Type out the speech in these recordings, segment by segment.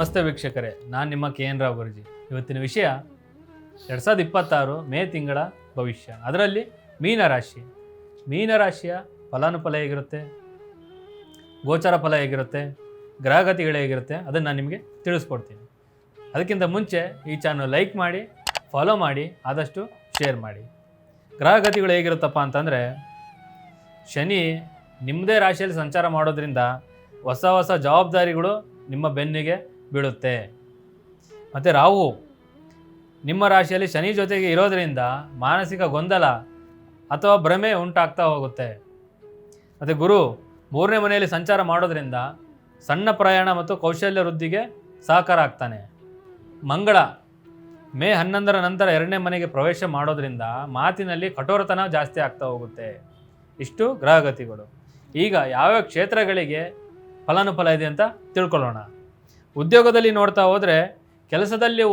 ನಮಸ್ತೆ ವೀಕ್ಷಕರೇ, ನಾನು ನಿಮ್ಮ KN ರಾವ್ ಗುರುಜಿ. ಇವತ್ತಿನ ವಿಷಯ 2026 ಮೇ ತಿಂಗಳ ಭವಿಷ್ಯ. ಅದರಲ್ಲಿ ಮೀನರಾಶಿಯ ಫಲಾನುಫಲ ಹೇಗಿರುತ್ತೆ, ಗೋಚಾರ ಫಲ ಹೇಗಿರುತ್ತೆ, ಗ್ರಹಗತಿಗಳು ಹೇಗಿರುತ್ತೆ, ಅದನ್ನು ನಾನು ನಿಮಗೆ ತಿಳಿಸ್ಕೊಡ್ತೀನಿ. ಅದಕ್ಕಿಂತ ಮುಂಚೆ ಈ ಚಾನಲ್ ಲೈಕ್ ಮಾಡಿ, ಫಾಲೋ ಮಾಡಿ, ಆದಷ್ಟು ಶೇರ್ ಮಾಡಿ. ಗ್ರಹಗತಿಗಳು ಹೇಗಿರುತ್ತಪ್ಪ ಅಂತಂದರೆ, ಶನಿ ನಿಮ್ಮದೇ ರಾಶಿಯಲ್ಲಿ ಸಂಚಾರ ಮಾಡೋದ್ರಿಂದ ಹೊಸ ಜವಾಬ್ದಾರಿಗಳು ನಿಮ್ಮ ಬೆನ್ನಿಗೆ ಬೀಳುತ್ತೆ. ಮತ್ತು ರಾಹು ನಿಮ್ಮ ರಾಶಿಯಲ್ಲಿ ಶನಿ ಜೊತೆಗೆ ಇರೋದರಿಂದ ಮಾನಸಿಕ ಗೊಂದಲ ಅಥವಾ ಭ್ರಮೆ ಉಂಟಾಗ್ತಾ ಹೋಗುತ್ತೆ. ಮತ್ತು ಗುರು 3ನೇ ಮನೆಯಲ್ಲಿ ಸಂಚಾರ ಮಾಡೋದ್ರಿಂದ ಸಣ್ಣ ಪ್ರಯಾಣ ಮತ್ತು ಕೌಶಲ್ಯ ವೃದ್ಧಿಗೆ ಸಹಕಾರ ಆಗ್ತಾನೆ. ಮಂಗಳ ಮೇ 11ರ ನಂತರ 2ನೇ ಮನೆಗೆ ಪ್ರವೇಶ ಮಾಡೋದ್ರಿಂದ ಮಾತಿನಲ್ಲಿ ಕಠೋರತನ ಜಾಸ್ತಿ ಆಗ್ತಾ ಹೋಗುತ್ತೆ. ಇಷ್ಟು ಗ್ರಹಗತಿಗಳು. ಈಗ ಯಾವ್ಯಾವ ಕ್ಷೇತ್ರಗಳಿಗೆ ಫಲಾನುಫಲ ಇದೆ ಅಂತ ತಿಳ್ಕೊಳ್ಳೋಣ. ಉದ್ಯೋಗದಲ್ಲಿ ನೋಡ್ತಾ ಹೋದರೆ ಕೆಲಸದಲ್ಲಿ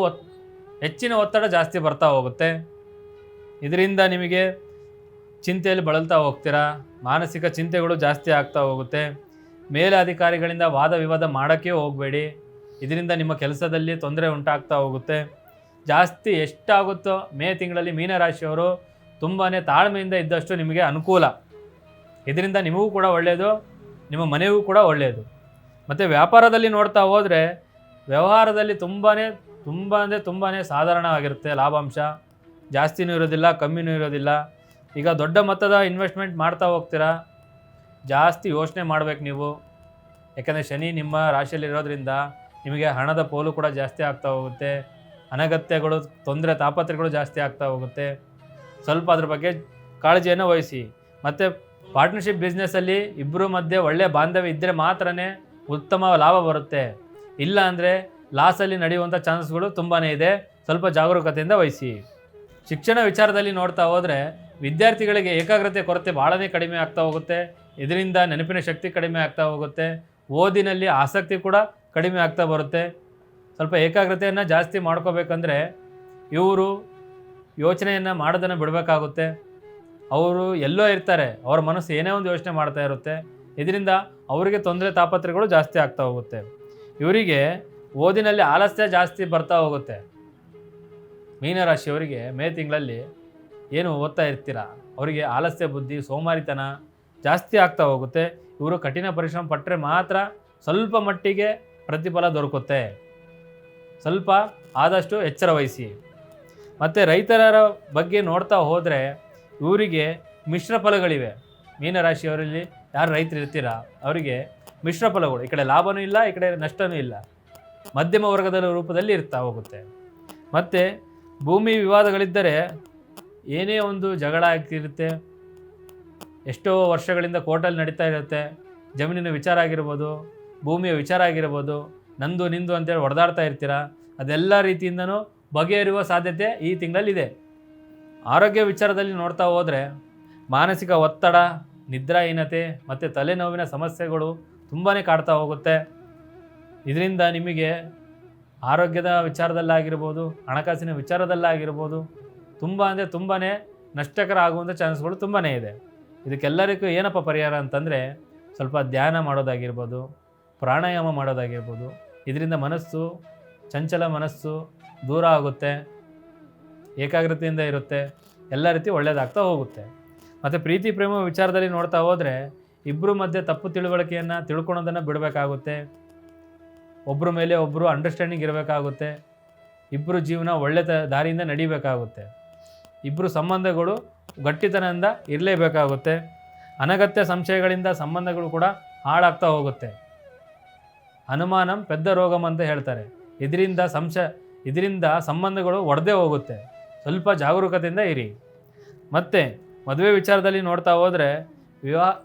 ಹೆಚ್ಚಿನ ಒತ್ತಡ ಜಾಸ್ತಿ ಬರ್ತಾ ಹೋಗುತ್ತೆ. ಇದರಿಂದ ನಿಮಗೆ ಚಿಂತೆಯಲ್ಲಿ ಬಳಲ್ತಾ ಹೋಗ್ತೀರಾ. ಮಾನಸಿಕ ಚಿಂತೆಗಳು ಜಾಸ್ತಿ ಆಗ್ತಾ ಹೋಗುತ್ತೆ. ಮೇಲಧಿಕಾರಿಗಳಿಂದ ವಾದ ವಿವಾದ ಮಾಡೋಕ್ಕೆ ಹೋಗಬೇಡಿ. ಇದರಿಂದ ನಿಮ್ಮ ಕೆಲಸದಲ್ಲಿ ತೊಂದರೆ ಉಂಟಾಗ್ತಾ ಹೋಗುತ್ತೆ. ಜಾಸ್ತಿ ಎಷ್ಟಾಗುತ್ತೋ ಮೇ ತಿಂಗಳಲ್ಲಿ ಮೀನರಾಶಿಯವರು ತುಂಬಾ ತಾಳ್ಮೆಯಿಂದ ಇದ್ದಷ್ಟು ನಿಮಗೆ ಅನುಕೂಲ. ಇದರಿಂದ ನಿಮಗೂ ಕೂಡ ಒಳ್ಳೆಯದು, ನಿಮ್ಮ ಮನೆಗೂ ಕೂಡ ಒಳ್ಳೆಯದು. ಮತ್ತು ವ್ಯಾಪಾರದಲ್ಲಿ ನೋಡ್ತಾ ಹೋದರೆ ವ್ಯವಹಾರದಲ್ಲಿ ತುಂಬಾ ಸಾಧಾರಣವಾಗಿರುತ್ತೆ. ಲಾಭಾಂಶ ಜಾಸ್ತಿನೂ ಇರೋದಿಲ್ಲ, ಕಮ್ಮಿನೂ ಇರೋದಿಲ್ಲ. ಈಗ ದೊಡ್ಡ ಮೊತ್ತದ ಇನ್ವೆಸ್ಟ್ಮೆಂಟ್ ಮಾಡ್ತಾ ಹೋಗ್ತೀರಾ, ಜಾಸ್ತಿ ಯೋಚನೆ ಮಾಡಬೇಕು ನೀವು. ಯಾಕಂದರೆ ಶನಿ ನಿಮ್ಮ ರಾಶಿಯಲ್ಲಿರೋದ್ರಿಂದ ನಿಮಗೆ ಹಣದ ಪೋಲು ಕೂಡ ಜಾಸ್ತಿ ಆಗ್ತಾ ಹೋಗುತ್ತೆ. ಅನಗತ್ಯಗಳು, ತೊಂದರೆ, ತಾಪತ್ರೆಗಳು ಜಾಸ್ತಿ ಆಗ್ತಾ ಹೋಗುತ್ತೆ. ಸ್ವಲ್ಪ ಅದ್ರ ಬಗ್ಗೆ ಕಾಳಜಿಯನ್ನು ವಹಿಸಿ. ಮತ್ತು ಪಾರ್ಟ್ನರ್ಶಿಪ್ ಬಿಸ್ನೆಸ್ಸಲ್ಲಿ ಇಬ್ಬರ ಮಧ್ಯೆ ಒಳ್ಳೆಯ ಬಾಂಧವ್ಯ ಇದ್ದರೆ ಮಾತ್ರನೇ ಉತ್ತಮ ಲಾಭ ಬರುತ್ತೆ. ಇಲ್ಲ ಅಂದರೆ ಲಾಸಲ್ಲಿ ನಡೆಯುವಂಥ ಚಾನ್ಸ್ಗಳು ತುಂಬಾ ಇದೆ. ಸ್ವಲ್ಪ ಜಾಗರೂಕತೆಯಿಂದ ವಹಿಸಿ. ಶಿಕ್ಷಣ ವಿಚಾರದಲ್ಲಿ ನೋಡ್ತಾ ಹೋದರೆ ವಿದ್ಯಾರ್ಥಿಗಳಿಗೆ ಏಕಾಗ್ರತೆ ಕೊರತೆ ಭಾಳನೇ ಕಡಿಮೆ ಆಗ್ತಾ ಹೋಗುತ್ತೆ. ಇದರಿಂದ ನೆನಪಿನ ಶಕ್ತಿ ಕಡಿಮೆ ಆಗ್ತಾ ಹೋಗುತ್ತೆ. ಓದಿನಲ್ಲಿ ಆಸಕ್ತಿ ಕೂಡ ಕಡಿಮೆ ಆಗ್ತಾ ಬರುತ್ತೆ. ಸ್ವಲ್ಪ ಏಕಾಗ್ರತೆಯನ್ನು ಜಾಸ್ತಿ ಮಾಡ್ಕೋಬೇಕಂದ್ರೆ ಇವರು ಯೋಚನೆಯನ್ನು ಮಾಡೋದನ್ನು ಬಿಡಬೇಕಾಗುತ್ತೆ. ಅವರು ಎಲ್ಲೋ ಇರ್ತಾರೆ, ಅವರ ಮನಸ್ಸು ಏನೇ ಒಂದು ಯೋಚನೆ ಮಾಡ್ತಾ ಇರುತ್ತೆ. ಇದರಿಂದ ಅವರಿಗೆ ತೊಂದರೆ, ತಾಪತ್ರೆಗಳು ಜಾಸ್ತಿ ಆಗ್ತಾ ಹೋಗುತ್ತೆ. ಇವರಿಗೆ ಓದಿನಲ್ಲಿ ಆಲಸ್ಯ ಜಾಸ್ತಿ ಬರ್ತಾ ಹೋಗುತ್ತೆ. ಮೀನರಾಶಿಯವರಿಗೆ ಮೇ ತಿಂಗಳಲ್ಲಿ ಏನು ಓದ್ತಾ ಇರ್ತೀರಾ, ಅವರಿಗೆ ಆಲಸ್ಯ ಬುದ್ಧಿ, ಸೋಮಾರಿತನ ಜಾಸ್ತಿ ಆಗ್ತಾ ಹೋಗುತ್ತೆ. ಇವರು ಕಠಿಣ ಪರಿಶ್ರಮ ಪಟ್ಟರೆ ಮಾತ್ರ ಸ್ವಲ್ಪ ಮಟ್ಟಿಗೆ ಪ್ರತಿಫಲ ದೊರಕುತ್ತೆ. ಸ್ವಲ್ಪ ಆದಷ್ಟು ಎಚ್ಚರ ವಹಿಸಿ. ಮತ್ತು ರೈತರ ಬಗ್ಗೆ ನೋಡ್ತಾ ಹೋದರೆ ಇವರಿಗೆ ಮಿಶ್ರ ಫಲಗಳಿವೆ. ಮೀನರಾಶಿಯವರಲ್ಲಿ ಯಾರು ರೈತರು ಇರ್ತೀರಾ ಅವರಿಗೆ ಮಿಶ್ರ ಫಲಗಳು. ಈ ಕಡೆ ಲಾಭವೂ ಇಲ್ಲ, ಈ ಕಡೆ ನಷ್ಟವೂ ಇಲ್ಲ, ಮಧ್ಯಮ ವರ್ಗದ ರೂಪದಲ್ಲಿ ಇರ್ತಾ ಹೋಗುತ್ತೆ. ಮತ್ತು ಭೂಮಿ ವಿವಾದಗಳಿದ್ದರೆ ಏನೇ ಒಂದು ಜಗಳ ಆಗ್ತಿರುತ್ತೆ. ಎಷ್ಟೋ ವರ್ಷಗಳಿಂದ ಕೋರ್ಟಲ್ಲಿ ನಡೀತಾ ಇರುತ್ತೆ. ಜಮೀನಿನ ವಿಚಾರ ಆಗಿರ್ಬೋದು, ಭೂಮಿಯ ವಿಚಾರ ಆಗಿರ್ಬೋದು, ನಂದು ನಿಂದು ಅಂತೇಳಿ ಹೊಡೆದಾಡ್ತಾ ಇರ್ತೀರ. ಅದೆಲ್ಲ ರೀತಿಯಿಂದನೂ ಬಗೆಹರಿಯುವ ಸಾಧ್ಯತೆ ಈ ತಿಂಗಳಲ್ಲಿದೆ. ಆರೋಗ್ಯ ವಿಚಾರದಲ್ಲಿ ನೋಡ್ತಾ ಹೋದರೆ ಮಾನಸಿಕ ಒತ್ತಡ, ನಿದ್ರಾಹೀನತೆ ಮತ್ತು ತಲೆನೋವಿನ ಸಮಸ್ಯೆಗಳು ತುಂಬಾ ಕಾಡ್ತಾ ಹೋಗುತ್ತೆ. ಇದರಿಂದ ನಿಮಗೆ ಆರೋಗ್ಯದ ವಿಚಾರದಲ್ಲಾಗಿರ್ಬೋದು, ಹಣಕಾಸಿನ ವಿಚಾರದಲ್ಲಾಗಿರ್ಬೋದು ತುಂಬಾ ನಷ್ಟಕರ ಆಗುವಂಥ ಚಾನ್ಸ್ಗಳು ತುಂಬಾ ಇದೆ. ಇದಕ್ಕೆಲ್ಲರಿಗೂ ಏನಪ್ಪ ಪರಿಹಾರ ಅಂತಂದರೆ ಸ್ವಲ್ಪ ಧ್ಯಾನ ಮಾಡೋದಾಗಿರ್ಬೋದು, ಪ್ರಾಣಾಯಾಮ ಮಾಡೋದಾಗಿರ್ಬೋದು. ಇದರಿಂದ ಚಂಚಲ ಮನಸ್ಸು ದೂರ ಆಗುತ್ತೆ, ಏಕಾಗ್ರತೆಯಿಂದ ಇರುತ್ತೆ, ಎಲ್ಲ ರೀತಿ ಒಳ್ಳೆಯದಾಗ್ತಾ ಹೋಗುತ್ತೆ. ಮತ್ತು ಪ್ರೀತಿ ಪ್ರೇಮ ವಿಚಾರದಲ್ಲಿ ನೋಡ್ತಾ ಹೋದರೆ ಇಬ್ಬರ ಮಧ್ಯೆ ತಪ್ಪು ತಿಳುವಳಿಕೆಯನ್ನು ತಿಳ್ಕೊಳೋದನ್ನು ಬಿಡಬೇಕಾಗುತ್ತೆ. ಒಬ್ಬರ ಮೇಲೆ ಒಬ್ಬರು ಅಂಡರ್ಸ್ಟ್ಯಾಂಡಿಂಗ್ ಇರಬೇಕಾಗುತ್ತೆ. ಇಬ್ಬರು ಜೀವನ ಒಳ್ಳೆ ದಾರಿಯಿಂದ ನಡಿಬೇಕಾಗುತ್ತೆ. ಇಬ್ಬರು ಸಂಬಂಧಗಳು ಗಟ್ಟಿತನದಿಂದ ಇರಲೇಬೇಕಾಗುತ್ತೆ. ಅನಗತ್ಯ ಸಂಶಯಗಳಿಂದ ಸಂಬಂಧಗಳು ಕೂಡ ಹಾಳಾಗ್ತಾ ಹೋಗುತ್ತೆ. ಅನುಮಾನಂ ಪೆದ್ದ ರೋಗಂ ಅಂತ ಹೇಳ್ತಾರೆ. ಇದರಿಂದ ಸಂಬಂಧಗಳು ಒಡೆದೇ ಹೋಗುತ್ತೆ. ಸ್ವಲ್ಪ ಜಾಗರೂಕತೆಯಿಂದ ಇರಿ. ಮತ್ತು ಮದುವೆ ವಿಚಾರದಲ್ಲಿ ನೋಡ್ತಾ ಹೋದರೆ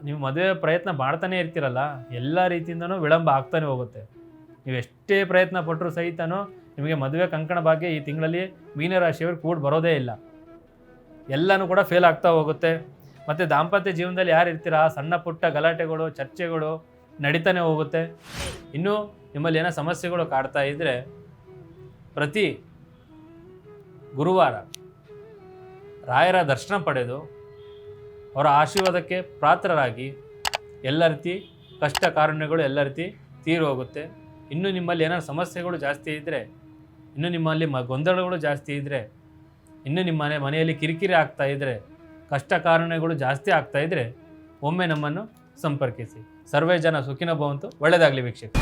ನೀವು ಮದುವೆ ಪ್ರಯತ್ನ ಮಾಡ್ತಾನೆ ಇರ್ತೀರಲ್ಲ, ಎಲ್ಲ ರೀತಿಯಿಂದನೂ ವಿಳಂಬ ಆಗ್ತಾನೆ ಹೋಗುತ್ತೆ. ನೀವು ಎಷ್ಟೇ ಪ್ರಯತ್ನ ಪಟ್ಟರೂ ಸಹಿತನೂ ನಿಮಗೆ ಮದುವೆ ಕಂಕಣ ಭಾಗ್ಯ ಈ ತಿಂಗಳಲ್ಲಿ ಮೀನರಾಶಿಯವರು ಕೂಡ ಬರೋದೇ ಇಲ್ಲ. ಎಲ್ಲನೂ ಕೂಡ ಫೇಲ್ ಆಗ್ತಾ ಹೋಗುತ್ತೆ. ಮತ್ತು ದಾಂಪತ್ಯ ಜೀವನದಲ್ಲಿ ಯಾರು ಇರ್ತೀರಾ, ಸಣ್ಣ ಪುಟ್ಟ ಗಲಾಟೆಗಳು, ಚರ್ಚೆಗಳು ನಡೀತಾನೆ ಹೋಗುತ್ತೆ. ಇನ್ನೂ ನಿಮ್ಮಲ್ಲಿ ಏನೋ ಸಮಸ್ಯೆಗಳು ಕಾಡ್ತಾ ಇದ್ದರೆ ಪ್ರತಿ ಗುರುವಾರ ರಾಯರ ದರ್ಶನ ಪಡೆದು ಅವರ ಆಶೀರ್ವಾದಕ್ಕೆ ಪಾತ್ರರಾಗಿ ಎಲ್ಲ ರೀತಿ ಕಷ್ಟ ಕಾರುಣ್ಯಗಳು ಎಲ್ಲ ರೀತಿ ತೀರಿ ಹೋಗುತ್ತೆ. ಇನ್ನೂ ನಿಮ್ಮಲ್ಲಿ ಏನಾದ್ರು ಸಮಸ್ಯೆಗಳು ಜಾಸ್ತಿ ಇದ್ದರೆ, ಇನ್ನೂ ನಿಮ್ಮಲ್ಲಿ ಗೊಂದಲಗಳು ಜಾಸ್ತಿ ಇದ್ದರೆ, ಇನ್ನೂ ನಿಮ್ಮ ಮನೆಯಲ್ಲಿ ಕಿರಿಕಿರಿ ಆಗ್ತಾ ಇದ್ದರೆ, ಕಷ್ಟ ಕಾರಣಗಳು ಜಾಸ್ತಿ ಆಗ್ತಾ ಇದ್ದರೆ ಒಮ್ಮೆ ನಮ್ಮನ್ನು ಸಂಪರ್ಕಿಸಿ. ಸರ್ವೇ ಜನ ಸುಖಿನೋ ಭವಂತು. ಒಳ್ಳೆಯದಾಗಲಿ ವೀಕ್ಷಕ.